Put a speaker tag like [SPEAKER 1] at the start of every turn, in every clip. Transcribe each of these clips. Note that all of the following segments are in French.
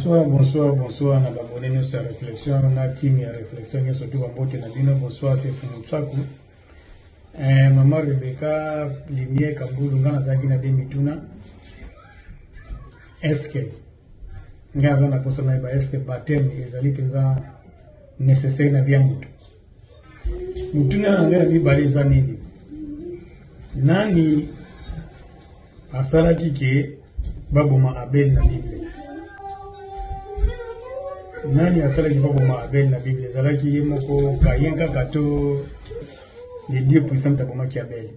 [SPEAKER 1] Bonsoir. Na babonne sur réflexion, na team ya réflexion, surtout Bambote na bino. Bonsoir, c'est Fumutsaku. Maman Rebecca, Limier, Kambulu, Ngana Zaki na Demituna. Est-ce que Ngaza na posa na iba est-ce que baptême ezali penza nécessaire na vie mutu? Mutuna na ngana bibaliza nini? Nani asalaki ke baboma Abel na Bible? Nani asalaki baboma Abel na Bible? Zalaki yemoko kayenka kato les dieux puissants tabomaki Abel.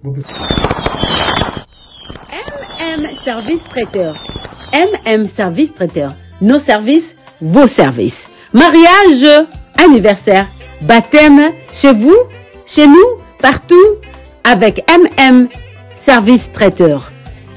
[SPEAKER 2] Service traiteur. Service traiteur. Nos services, vos services. Mariage, anniversaire, baptême, chez vous, chez nous, partout, avec Service traiteur.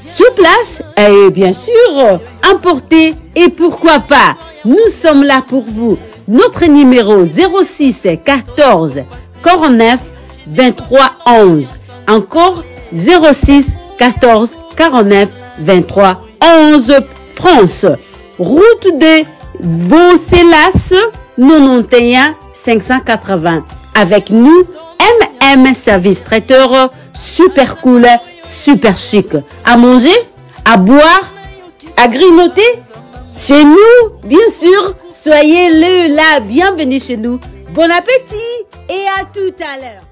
[SPEAKER 2] Sur place et bien sûr, importé et pourquoi pas, nous sommes là pour vous. Notre numéro 06 14 49 23 11. Encore 06 14 49 23 11 France. Route de Vaucelas 91 580. Avec nous, Service traiteur, super cool, super chic. À manger, à boire, à grignoter. Chez nous, bien sûr, soyez là, bienvenue chez nous. Bon appétit et à tout à l'heure.